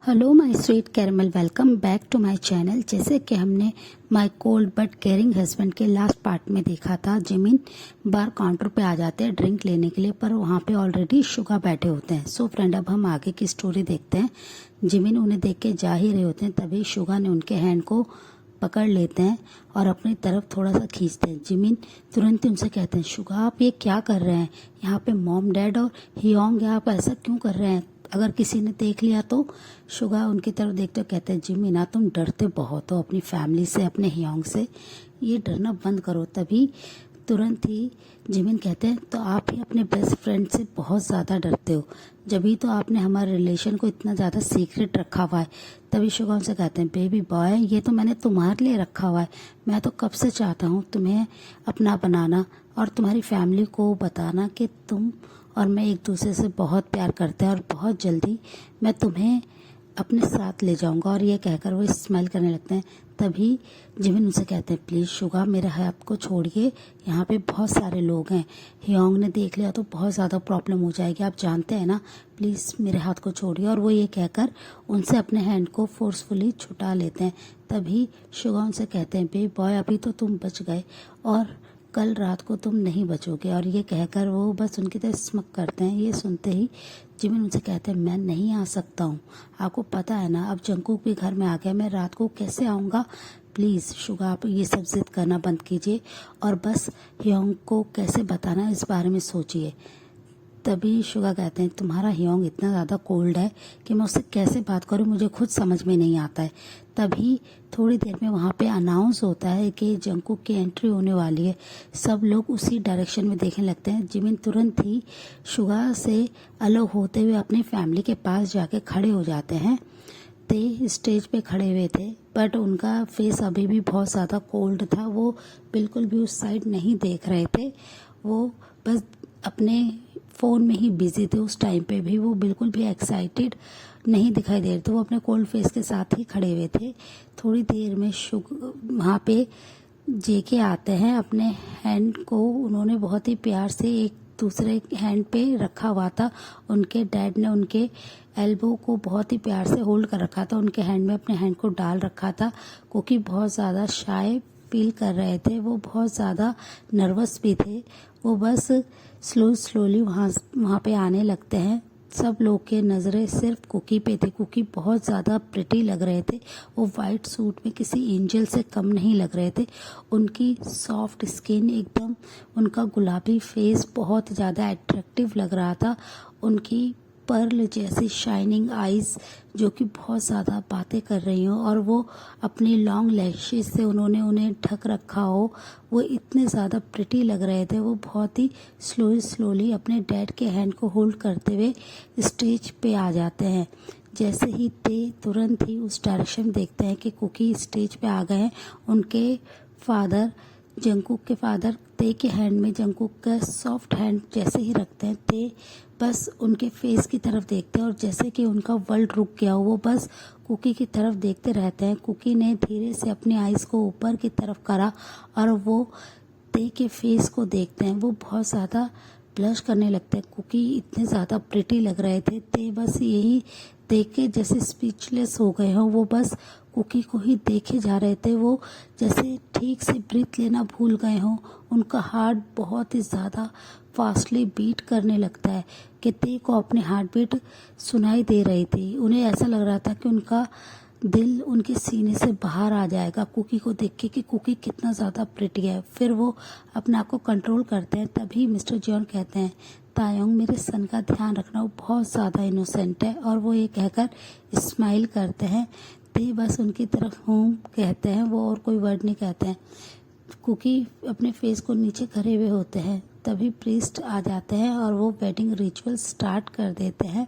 Hello my sweet caramel, welcome back to my channel. जैसे कि हमने my cold but caring husband के last part में देखा था, जिमिन बार काउंटर पे आ जाते हैं ड्रिंक लेने के लिए, पर वहाँ पे ऑलरेडी शुगा बैठे होते हैं। सो फ्रेंड, अब हम आगे की स्टोरी देखते हैं। जिमिन उन्हें देख के जा ही रहे होते हैं, तभी शुगा ने उनके हैंड को पकड़ लेते हैं और अपनी तरफ थोड़ा सा खींचते हैं। जिमिन तुरंत ही उनसे कहते हैं, शुगा आप ये क्या कर रहे हैं? यहाँ पे मॉम डैड और हियोंग है, आप ऐसा क्यों कर रहे हैं? अगर किसी ने देख लिया तो? शुगा उनकी तरफ देखते हुए कहते हैं, जिमी ना तुम डरते बहुत हो अपनी फैमिली से, अपने हियोंग से, ये डरना बंद करो। तभी तुरंत ही जिमिन कहते हैं, तो आप ही अपने बेस्ट फ्रेंड से बहुत ज़्यादा डरते हो, जब तो आपने हमारे रिलेशन को इतना ज़्यादा सीक्रेट रखा हुआ है। तभी शुगा उनसे कहते हैं, बेबी बॉय ये तो मैंने तुम्हारे लिए रखा हुआ है, मैं तो कब से चाहता हूँ तुम्हें अपना बनाना और तुम्हारी फैमिली को बताना कि तुम और मैं एक दूसरे से बहुत प्यार करते हैं और बहुत जल्दी मैं तुम्हें अपने साथ ले जाऊंगा। और ये कहकर वो स्माइल करने लगते हैं। तभी जिमिन उनसे कहते हैं, प्लीज़ शुगा मेरे हाथ को छोड़िए, यहाँ पे बहुत सारे लोग हैं, हियोंग ने देख लिया तो बहुत ज़्यादा प्रॉब्लम हो जाएगी, आप जानते हैं ना, प्लीज़ मेरे हाथ को छोड़िए। और वो ये कहकर उनसे अपने हैंड को फोर्सफुली छुटा लेते हैं। तभी शुगा उनसे कहते हैं, बे बॉय अभी तो तुम बच गए और कल रात को तुम नहीं बचोगे। और ये कहकर वो बस उनकी तरफ स्मक करते हैं। ये सुनते ही जिमिन उनसे कहते हैं, मैं नहीं आ सकता हूँ, आपको पता है ना अब जंगकुक भी घर में आ गया, मैं रात को कैसे आऊँगा? प्लीज़ शुगा आप ये सब जिद करना बंद कीजिए और बस हियोंग को कैसे बताना इस बारे में सोचिए। तभी शुगा कहते हैं, तुम्हारा हियोंग इतना ज़्यादा कोल्ड है कि मैं उससे कैसे बात करूं, मुझे खुद समझ में नहीं आता है। तभी थोड़ी देर में वहाँ पे अनाउंस होता है कि जंगकुक की एंट्री होने वाली है। सब लोग उसी डायरेक्शन में देखने लगते हैं। जिमिन तुरंत ही शुगा से अलग होते हुए अपनी फैमिली के पास जाके खड़े हो जाते हैं। ते स्टेज पे खड़े हुए थे, बट उनका फेस अभी भी बहुत ज़्यादा कोल्ड था, वो बिल्कुल भी उस साइड नहीं देख रहे थे, वो बस अपने फ़ोन में ही बिजी थे। उस टाइम पे भी वो बिल्कुल भी एक्साइटेड नहीं दिखाई दे रहे थे, वो अपने कोल्ड फेस के साथ ही खड़े हुए थे। थोड़ी देर में वहाँ पे जेके आते हैं, अपने हैंड को उन्होंने बहुत ही प्यार से एक दूसरे हैंड पे रखा हुआ था। उनके डैड ने उनके एल्बो को बहुत ही प्यार से होल्ड कर रखा था, उनके हैंड में अपने हैंड को डाल रखा था, क्योंकि बहुत ज़्यादा शाय फील कर रहे थे, वो बहुत ज़्यादा नर्वस भी थे। वो बस स्लोली वहाँ पे आने लगते हैं। सब लोग के नज़रें सिर्फ कुकी पे थी। कुकी बहुत ज़्यादा प्रिटी लग रहे थे, वो वाइट सूट में किसी एंजल से कम नहीं लग रहे थे। उनकी सॉफ्ट स्किन एकदम, उनका गुलाबी फेस बहुत ज़्यादा अट्रैक्टिव लग रहा था। उनकी पर्ल जैसी शाइनिंग आईज जो कि बहुत ज़्यादा बातें कर रही हो, और वो अपनी लॉन्ग लैशेस से उन्होंने उन्हें ढक रखा हो, वो इतने ज़्यादा प्रिटी लग रहे थे। वो बहुत ही स्लोली अपने डैड के हैंड को होल्ड करते हुए स्टेज पे आ जाते हैं। जैसे ही ते तुरंत ही उस डायरेक्शन देखते हैं कि कुकी स्टेज पे आ गए हैं। उनके फादर, जंगकुक के फादर ते के हैंड में जंगकुक का सॉफ्ट हैंड जैसे ही रखते हैं, ते बस उनके फेस की तरफ देखते हैं और जैसे कि उनका वर्ल्ड रुक गया हो, वो बस कुकी की तरफ देखते रहते हैं। कुकी ने धीरे से अपनी आईज को ऊपर की तरफ करा और वो ते के फेस को देखते हैं। वो बहुत ज़्यादा ब्लश करने लगते हैं। कुकी इतने ज़्यादा प्रिटी लग रहे थे, ते बस यही देख के जैसे स्पीचलेस हो गए हों, वो बस कुकी को ही देखे जा रहे थे। वो जैसे ठीक से ब्रीथ लेना भूल गए हों, उनका हार्ट बहुत ही ज़्यादा फास्टली बीट करने लगता है कि ते को अपनी हार्ट बीट सुनाई दे रही थी। उन्हें ऐसा लग रहा था कि उनका दिल उनके सीने से बाहर आ जाएगा कुकी को देख के कि कुकी कितना ज़्यादा प्रिटी है। फिर वो अपने आप को कंट्रोल करते हैं। तभी मिस्टर जियोन कहते हैं, तायोंग मेरे सन का ध्यान रखना, वो बहुत ज़्यादा इनोसेंट है। और वो ये कहकर स्माइल करते हैं। ते बस उनकी तरफ हूँ कहते हैं, वो और कोई वर्ड नहीं कहते हैं। कुकी अपने फेस को नीचे करे हुए होते हैं। तभी प्रीस्ट आ जाते हैं और वो वेडिंग रिचुअल स्टार्ट कर देते हैं।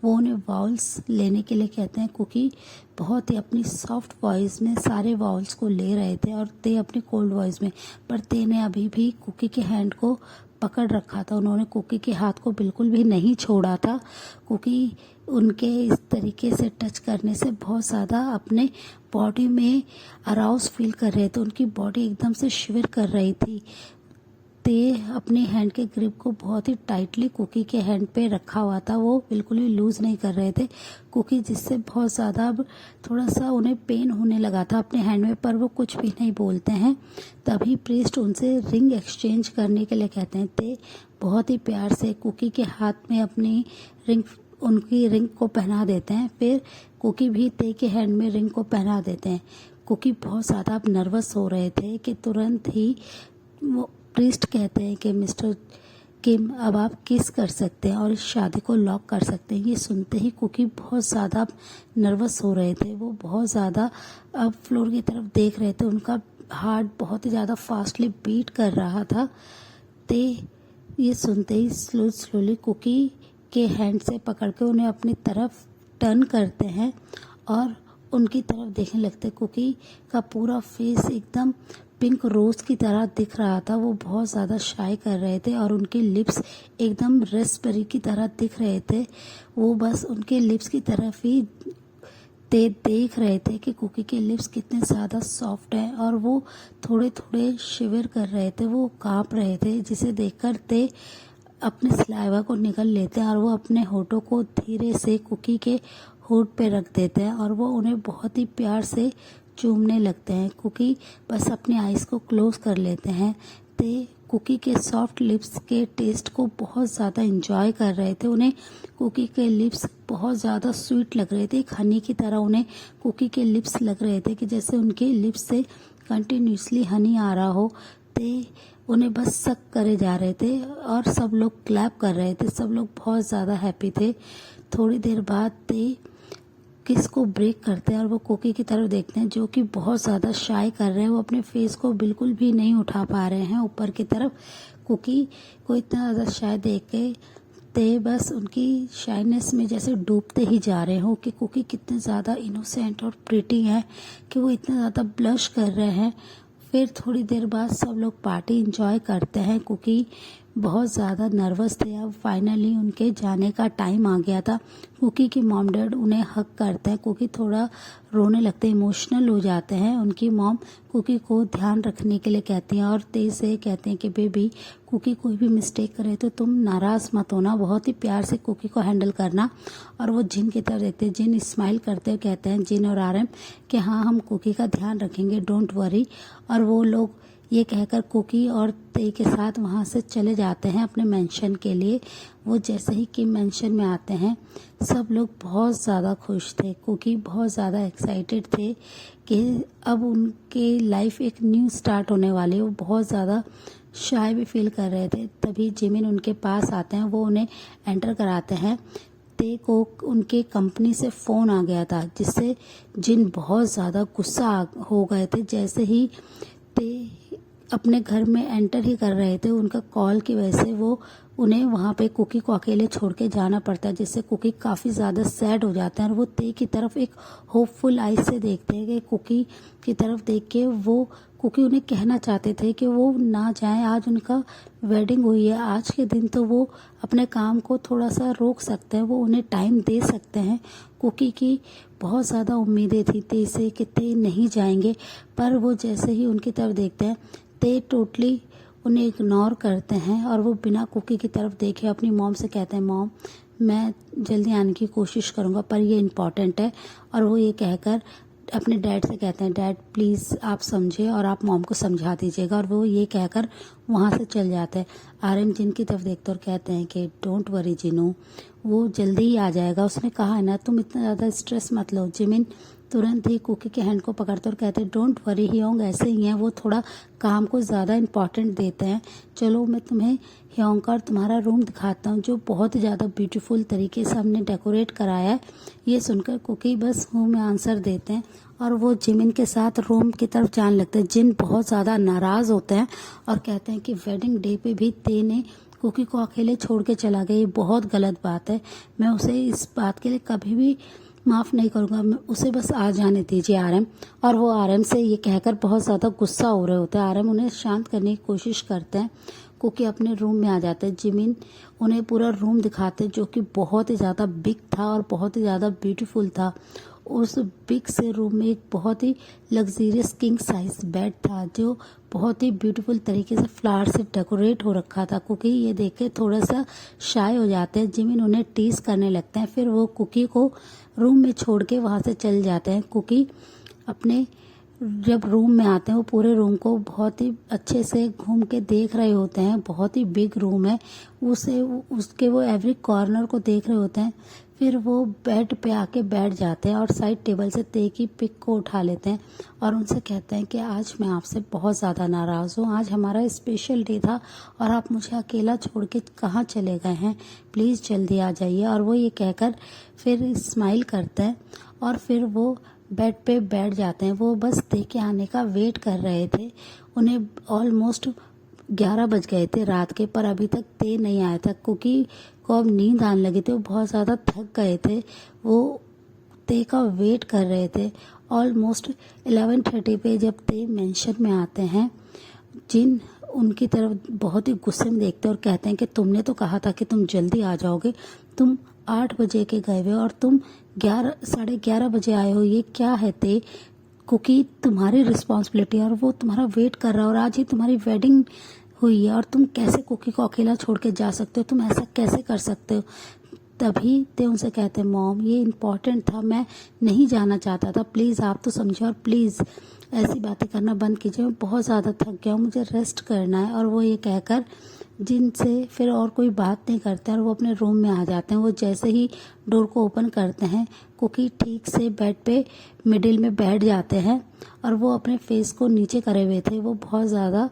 वो उन्हें वाउल्स लेने के लिए कहते हैं। कुकी बहुत ही अपनी सॉफ्ट वॉइस में सारे वाउल्स को ले रहे थे और ते अपनी कोल्ड वॉइस में, पर ते ने अभी भी कुकी के हैंड को पकड़ रखा था। उन्होंने कुकी के हाथ को बिल्कुल भी नहीं छोड़ा था। कुकी उनके इस तरीके से टच करने से बहुत ज़्यादा अपने बॉडी में अराउज फील कर रहे थे। उनकी बॉडी एकदम से शिवर कर रही थी। ते अपनी हैंड के ग्रिप को बहुत ही टाइटली कुकी के हैंड पे रखा हुआ था, वो बिल्कुल भी लूज नहीं कर रहे थे कुकी, जिससे बहुत ज़्यादा अब थोड़ा सा उन्हें पेन होने लगा था अपने हैंड में, पर वो कुछ भी नहीं बोलते हैं। तभी प्रीस्ट उनसे रिंग एक्सचेंज करने के लिए कहते हैं। ते बहुत ही प्यार से कुकी के हाथ में अपनी उनकी रिंग को पहना देते हैं। फिर कुकी भी ते के हैंड में रिंग को पहना देते हैं। कुकी बहुत ज़्यादा अब नर्वस हो रहे थे कि तुरंत ही वो प्रीस्ट कहते हैं कि मिस्टर किम अब आप किस कर सकते हैं और इस शादी को लॉक कर सकते हैं। ये सुनते ही कुकी बहुत ज़्यादा नर्वस हो रहे थे, वो बहुत ज़्यादा अब फ्लोर की तरफ देख रहे थे, उनका हार्ट बहुत ही ज़्यादा फास्टली बीट कर रहा था। ते ये सुनते ही स्लोली कुकी के हैंड से पकड़ के उन्हें अपनी तरफ टर्न करते हैं और उनकी तरफ देखने लगते। कुकी का पूरा फेस एकदम पिंक रोज की तरह दिख रहा था, वो बहुत ज़्यादा शाय कर रहे थे और उनके लिप्स एकदम रेस्पबेरी की तरह दिख रहे थे। वो बस उनके लिप्स की तरफ ही देख रहे थे कि कुकी के लिप्स कितने ज़्यादा सॉफ्ट हैं और वो थोड़े थोड़े शिवर कर रहे थे, वो काँप रहे थे, जिसे देखकर ते अपने सलाइवा को निगल लेते हैं और वो अपने होठों को धीरे से कुकी के होठ पे रख देते हैं और वो उन्हें बहुत ही प्यार से चूमने लगते हैं। कुकी बस अपनी आइज़ को क्लोज कर लेते हैं। ते कुकी के सॉफ्ट लिप्स के टेस्ट को बहुत ज़्यादा एंजॉय कर रहे थे। उन्हें कुकी के लिप्स बहुत ज़्यादा स्वीट लग रहे थे, एक हनी की तरह उन्हें कुकी के लिप्स लग रहे थे कि जैसे उनके लिप्स से कंटिन्यूसली हनी आ रहा हो। ते उन्हें बस सक करे जा रहे थे और सब लोग क्लैप कर रहे थे, सब लोग बहुत ज़्यादा हैप्पी थे। थोड़ी देर बाद ते किस को ब्रेक करते हैं और वो कुकी की तरफ देखते हैं, जो कि बहुत ज़्यादा शाय कर रहे हैं, वो अपने फेस को बिल्कुल भी नहीं उठा पा रहे हैं ऊपर की तरफ। कुकी को इतना ज़्यादा शाय देख के ते बस उनकी शाइनेस में जैसे डूबते ही जा रहे हो कि कुकी कितने ज़्यादा इनोसेंट और प्रिटी हैं कि वो इतना ज़्यादा ब्लश कर रहे हैं। फिर थोड़ी देर बाद सब लोग पार्टी इंजॉय करते हैं। कुकी बहुत ज़्यादा नर्वस थे, अब फाइनली उनके जाने का टाइम आ गया था। कुकी की मॉम डैड उन्हें हक करते हैं, कुकी थोड़ा रोने लगते, इमोशनल हो जाते हैं। उनकी मॉम कुकी को ध्यान रखने के लिए कहती हैं और तेज से कहते हैं कि बेबी कुकी कोई भी मिस्टेक करे तो तुम नाराज़ मत होना, बहुत ही प्यार से कुकी को हैंडल करना। और वो जिन की तरफ देखते हैं, जिन स्माइल करते हुए कहते हैं, जिन और आरएम कि हाँ हम कुकी का ध्यान रखेंगे, डोंट वरी। और वो लोग ये कहकर कुकी और ते के साथ वहाँ से चले जाते हैं अपने मेंशन के लिए। वो जैसे ही किम मेंशन में आते हैं सब लोग बहुत ज़्यादा खुश थे। कुकी बहुत ज़्यादा एक्साइटेड थे कि अब उनके लाइफ एक न्यू स्टार्ट होने वाली है। वो बहुत ज़्यादा शाय भी फील कर रहे थे। तभी जिमिन उनके पास आते हैं, वो उन्हें एंटर कराते हैं। ते को उनके कंपनी से फ़ोन आ गया था, जिससे जिन बहुत ज़्यादा गुस्सा हो गए थे। जैसे ही ते अपने घर में एंटर ही कर रहे थे, उनका कॉल की वजह से वो उन्हें वहाँ पे कुकी को अकेले छोड़ के जाना पड़ता है, जिससे कुकी काफ़ी ज़्यादा सैड हो जाते हैं और वो ते की तरफ एक होपफुल आइज से देखते हैं कि कुकी की तरफ देख के वो कुकी उन्हें कहना चाहते थे कि वो ना जाएं, आज उनका वेडिंग हुई है, आज के दिन तो वो अपने काम को थोड़ा सा रोक सकते हैं, वो उन्हें टाइम दे सकते हैं। कुकी की बहुत ज़्यादा उम्मीदें थी ते से कि ते नहीं जाएंगे, पर वो जैसे ही उनकी तरफ देखते हैं ते टोटली उन्हें इग्नोर करते हैं और वो बिना कुकी की तरफ देखे अपनी मॉम से कहते हैं, मॉम मैं जल्दी आने की कोशिश करूँगा पर ये इम्पॉर्टेंट है। और वो ये कहकर अपने डैड से कहते हैं, डैड प्लीज़ आप समझे और आप मॉम को समझा दीजिएगा। और वो ये कहकर वहाँ से चल जाते हैं। आर्यन जिन की तरफ देखते और कहते हैं कि डोंट वरी जिनू, वो जल्दी ही आ जाएगा, उसने कहा है ना, तुम इतना ज़्यादा स्ट्रेस मत लो। जिमिन तुरंत ही कुकी के हैंड को पकड़ते और कहते हैं, डोंट वरी, ह्योंग ऐसे ही हैं, वो थोड़ा काम को ज़्यादा इम्पॉर्टेंट देते हैं। चलो मैं तुम्हें ह्योंग का तुम्हारा रूम दिखाता हूँ, जो बहुत ज़्यादा ब्यूटीफुल तरीके से हमने डेकोरेट कराया है। ये सुनकर कुकी बस मुँह में आंसर देते हैं और वो जिमिन के साथ रूम की तरफ जाने लगते हैं। जिन बहुत ज़्यादा नाराज़ होते हैं और कहते हैं कि वेडिंग डे पे भी ते ने कुकी को अकेले छोड़ के चला गया, ये बहुत गलत बात है, मैं उसे इस बात के लिए कभी भी माफ़ नहीं करूँगा, मैं उसे बस आ जाने दीजिए आरएम। और वो आरएम से ये कहकर बहुत ज़्यादा गुस्सा हो रहे होते हैं। आरएम उन्हें शांत करने की कोशिश करते हैं। कुकी अपने रूम में आ जाते हैं। जिमिन उन्हें पूरा रूम दिखाते हैं जो कि बहुत ही ज़्यादा बिग था और बहुत ही ज़्यादा ब्यूटीफुल था। उस बिग से रूम में एक बहुत ही लग्जरियस किंग साइज बेड था जो बहुत ही ब्यूटीफुल तरीके से फ्लावर से डेकोरेट हो रखा था। कुकी ये देख के थोड़ा सा शाय हो जाते हैं। जिमिन उन्हें टीज करने लगते हैं, फिर वो कुकी को रूम में छोड़ के वहाँ से चल जाते हैं। कुकी अपने जब रूम में आते हैं वो पूरे रूम को बहुत ही अच्छे से घूम के देख रहे होते हैं। बहुत ही बिग रूम है, उसके वो एवरी कॉर्नर को देख रहे होते हैं। फिर वो बेड पे आके बैठ जाते हैं और साइड टेबल से ते की पिक को उठा लेते हैं और उनसे कहते हैं कि आज मैं आपसे बहुत ज़्यादा नाराज़ हूँ। आज हमारा स्पेशल डे था और आप मुझे अकेला छोड़ के कहाँ चले गए हैं, प्लीज़ जल्दी आ जाइए। और वो ये कहकर फिर स्माइल करते हैं और फिर वो बेड पे बैठ जाते हैं। वो बस ते के आने का वेट कर रहे थे। उन्हें ऑलमोस्ट 11 बज गए थे रात के, पर अभी तक ते नहीं आया था। कुकी को अब नींद आने लगी थी, वो बहुत ज़्यादा थक गए थे। वो ते का वेट कर रहे थे। ऑलमोस्ट 11:30 पे जब ते मेंशन में आते हैं, जिन उनकी तरफ बहुत ही गुस्से में देखते हैं और कहते हैं कि तुमने तो कहा था कि तुम जल्दी आ जाओगे, तुम 8 बजे के गए हुए और तुम 11:30 बजे आए हो, ये क्या है ते? कुकी तुम्हारी रिस्पॉन्सिबिलिटी और वो तुम्हारा वेट कर रहा है और आज ही तुम्हारी वेडिंग हुई है और तुम कैसे कुकी को अकेला छोड़ के जा सकते हो, तुम ऐसा कैसे कर सकते हो? तभी ते उनसे कहते हैं मॉम ये इम्पोर्टेंट था, मैं नहीं जाना चाहता था, प्लीज़ आप तो समझो और प्लीज़ ऐसी बातें करना बंद कीजिए, मैं बहुत ज़्यादा थक गया हूँ, मुझे रेस्ट करना है। और वो ये कहकर जिनसे फिर और कोई बात नहीं करते और वो अपने रूम में आ जाते हैं। वो जैसे ही डोर को ओपन करते हैं, कुकी ठीक से बेड पे मिडिल में बैठ जाते हैं और वो अपने फेस को नीचे करे हुए थे। वो बहुत ज़्यादा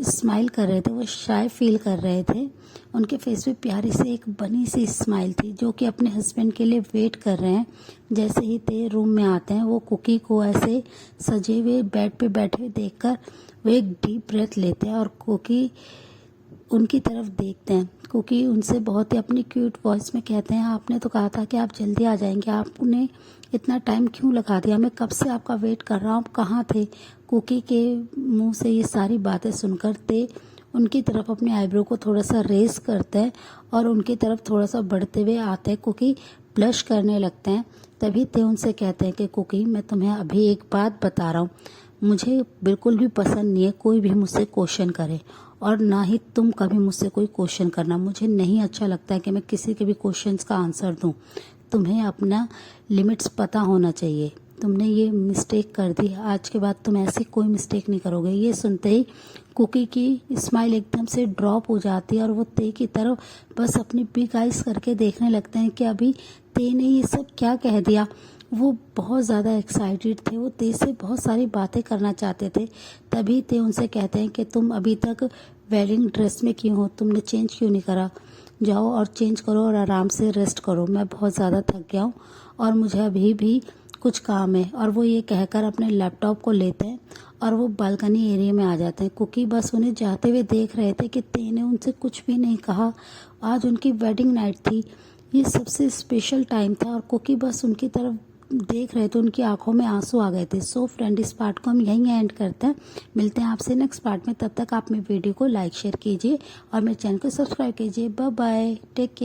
स्माइल कर रहे थे, वो शाय फील कर रहे थे। उनके फेस पे प्यारी सी एक बनी सी स्माइल थी जो कि अपने हस्बैंड के लिए वेट कर रहे हैं। जैसे ही ते रूम में आते हैं, वो कुकी को ऐसे सजे हुए बेड पे बैठे हुए देखकर वो एक डीप ब्रेथ लेते हैं और कुकी उनकी तरफ देखते हैं। कुकी उनसे बहुत ही अपनी क्यूट वॉइस में कहते हैं, आपने तो कहा था कि आप जल्दी आ जाएंगे, आपने इतना टाइम क्यों लगा दिया, मैं कब से आपका वेट कर रहा हूँ, आप कहाँ थे? कुकी के मुंह से ये सारी बातें सुनकर ते उनकी तरफ अपने आईब्रो को थोड़ा सा रेस करते हैं और उनकी तरफ थोड़ा सा बढ़ते हुए आते हैं। कुकी ब्लश करने लगते हैं। तभी ते उनसे कहते हैं कि कुकी मैं तुम्हें अभी एक बात बता रहा हूँ, मुझे बिल्कुल भी पसंद नहीं है कोई भी मुझसे क्वेश्चन करे और ना ही तुम कभी मुझसे कोई क्वेश्चन करना। मुझे नहीं अच्छा लगता है कि मैं किसी के भी क्वेश्चंस का आंसर दूं। तुम्हें अपना लिमिट्स पता होना चाहिए। तुमने ये मिस्टेक कर दी, आज के बाद तुम ऐसी कोई मिस्टेक नहीं करोगे। ये सुनते ही कुकी की स्माइल एकदम से ड्रॉप हो जाती है और वो ते की तरफ बस अपनी बिग आइज करके देखने लगते हैं कि अभी ते ने ये सब क्या कह दिया। वो बहुत ज़्यादा एक्साइटेड थे, वो ते से बहुत सारी बातें करना चाहते थे। तभी ते उनसे कहते हैं कि तुम अभी तक वेडिंग ड्रेस में क्यों हो, तुमने चेंज क्यों नहीं करा? जाओ और चेंज करो और आराम से रेस्ट करो, मैं बहुत ज़्यादा थक गया हूँ और मुझे अभी भी कुछ काम है। और वो ये कहकर अपने लैपटॉप को लेते हैं और वो बालकनी एरिया में आ जाते हैं। कुकी बस उन्हें जाते हुए देख रहे थे कि ते ने उनसे कुछ भी नहीं कहा। आज उनकी वेडिंग नाइट थी, ये सबसे स्पेशल टाइम था और कुकी बस उनकी तरफ देख रहे थे, उनकी आंखों में आंसू आ गए थे। सो फ्रेंड, इस पार्ट को हम यहीं एंड करते हैं, मिलते हैं आपसे नेक्स्ट पार्ट में। तब तक आप मेरे वीडियो को लाइक शेयर कीजिए और मेरे चैनल को सब्सक्राइब कीजिए। Bye bye, take care.